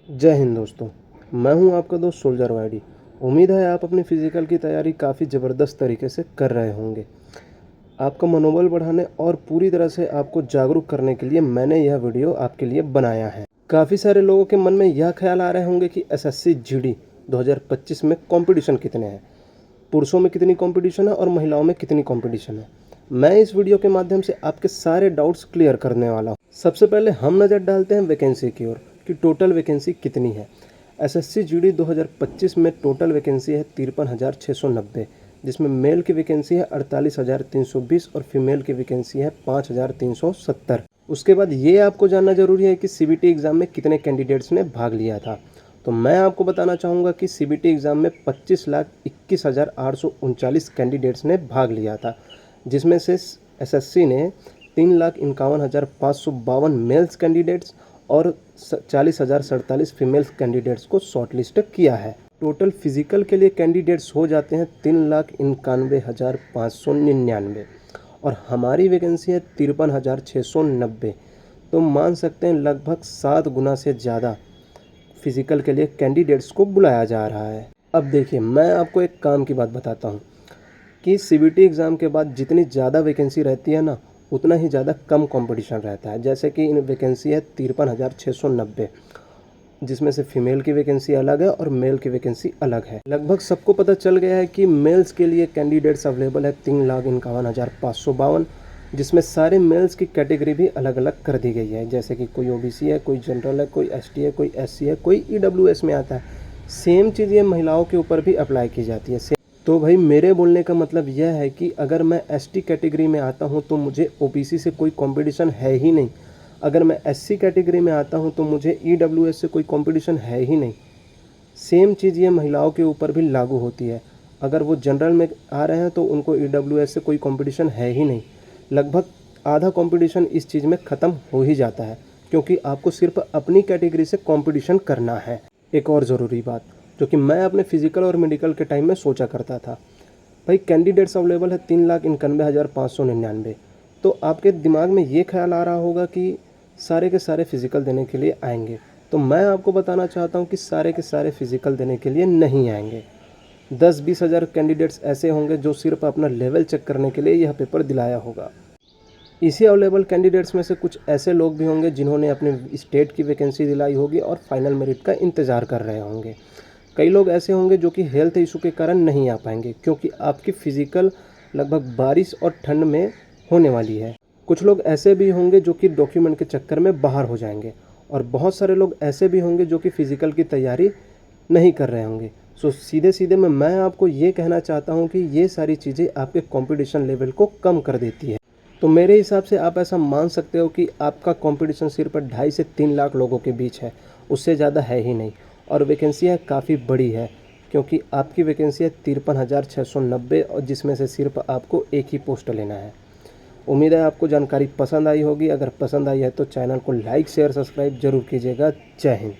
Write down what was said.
जय हिंद दोस्तों। मैं हूं आपका दोस्त सोल्जर वाइडी। उम्मीद है आप अपनी फ़िज़िकल की तैयारी काफ़ी ज़बरदस्त तरीके से कर रहे होंगे। आपका मनोबल बढ़ाने और पूरी तरह से आपको जागरूक करने के लिए मैंने यह वीडियो आपके लिए बनाया है। काफ़ी सारे लोगों के मन में यह ख्याल आ रहे होंगे कि एसएससी जीडी 2025 में कंपटीशन कितने हैं, पुरुषों में कितनी कंपटीशन है और महिलाओं में कितनी कंपटीशन है। मैं इस वीडियो के माध्यम से आपके सारे डाउट्स क्लियर करने वाला हूँ। सबसे पहले हम नज़र डालते हैं वैकेंसी की ओर कि टोटल वैकेंसी कितनी है। एसएससी जीडी 2025 में टोटल वैकेंसी है 53,690, जिसमें मेल की वैकेंसी है 48,320 और फीमेल की वैकेंसी है 5,370। उसके बाद ये आपको जानना जरूरी है कि सीबीटी एग्ज़ाम में कितने कैंडिडेट्स ने भाग लिया था। तो मैं आपको बताना चाहूँगा कि सीबीटी एग्ज़ाम में 25,21,839 कैंडिडेट्स ने भाग लिया था, जिसमें से एसएससी ने 3,51,552 मेल्स कैंडिडेट्स और 40,047 फीमेल्स कैंडिडेट्स को शॉर्टलिस्ट किया है। टोटल फिजिकल के लिए कैंडिडेट्स हो जाते हैं 3,91,599 और हमारी वैकेंसी है 53,690। तो मान सकते हैं लगभग 7 गुना से ज़्यादा फिजिकल के लिए कैंडिडेट्स को बुलाया जा रहा है। अब देखिए, मैं आपको एक काम की बात बताता हूँ कि सीबीटी एग्ज़ाम के बाद जितनी ज़्यादा वैकेंसी रहती है ना, उतना ही ज़्यादा कम कंपटीशन रहता है। जैसे कि इन वैकेंसी है 53,690, जिसमें से फीमेल की वैकेंसी अलग है और मेल की वैकेंसी अलग है। लगभग सबको पता चल गया है कि मेल्स के लिए कैंडिडेट्स अवेलेबल है 3,51,552, जिसमें सारे मेल्स की कैटेगरी भी अलग अलग कर दी गई है। जैसे कि कोई ओबीसी है, कोई जनरल है, कोई एसटी है, कोई एससी है, कोई ईडब्ल्यूएस में आता है। सेम चीज़ ये महिलाओं के ऊपर भी अप्लाई की जाती है। तो भाई, मेरे बोलने का मतलब यह है कि अगर मैं एसटी कैटेगरी में आता हूं तो मुझे ओबीसी से कोई कंपटीशन है ही नहीं। अगर मैं एससी कैटेगरी में आता हूं तो मुझे ईडब्ल्यूएस से कोई कंपटीशन है ही नहीं। सेम चीज़ ये महिलाओं के ऊपर भी लागू होती है। अगर वो जनरल में आ रहे हैं तो उनको ईडब्ल्यूएस से कोई कंपटीशन है ही नहीं। लगभग आधा कंपटीशन इस चीज़ में ख़त्म हो ही जाता है, क्योंकि आपको सिर्फ अपनी कैटेगरी से कंपटीशन करना है। एक और ज़रूरी बात जो कि मैं अपने फिजिकल और मेडिकल के टाइम में सोचा करता था, भाई कैंडिडेट्स अवेलेबल है 3,91,599। तो आपके दिमाग में ये ख्याल आ रहा होगा कि सारे के सारे फिज़िकल देने के लिए आएंगे। तो मैं आपको बताना चाहता हूँ कि सारे के सारे फिज़िकल देने के लिए नहीं आएंगे। 10-20 हज़ार कैंडिडेट्स ऐसे होंगे जो सिर्फ अपना लेवल चेक करने के लिए यह पेपर दिलाया होगा। इसी अवेलेबल कैंडिडेट्स में से कुछ ऐसे लोग भी होंगे जिन्होंने अपने स्टेट की वैकेंसी दिलाई होगी और फाइनल मेरिट का इंतज़ार कर रहे होंगे। कई लोग ऐसे होंगे जो कि हेल्थ इशू के कारण नहीं आ पाएंगे, क्योंकि आपकी फ़िज़िकल लगभग बारिश और ठंड में होने वाली है। कुछ लोग ऐसे भी होंगे जो कि डॉक्यूमेंट के चक्कर में बाहर हो जाएंगे, और बहुत सारे लोग ऐसे भी होंगे जो कि फ़िज़िकल की तैयारी नहीं कर रहे होंगे। सो सीधे सीधे में मैं आपको ये कहना चाहता हूँ कि ये सारी चीज़ें आपके कंपटीशन लेवल को कम कर देती है। तो मेरे हिसाब से आप ऐसा मान सकते हो कि आपका कंपटीशन सिर्फ 2.5 से 3 लाख लोगों के बीच है, उससे ज़्यादा है ही नहीं। और वैकेंसियाँ काफ़ी बड़ी है, क्योंकि आपकी वैकेंसी है 53,690 और जिसमें से सिर्फ आपको एक ही पोस्ट लेना है। उम्मीद है आपको जानकारी पसंद आई होगी। अगर पसंद आई है तो चैनल को लाइक शेयर सब्सक्राइब जरूर कीजिएगा। जय हिंद।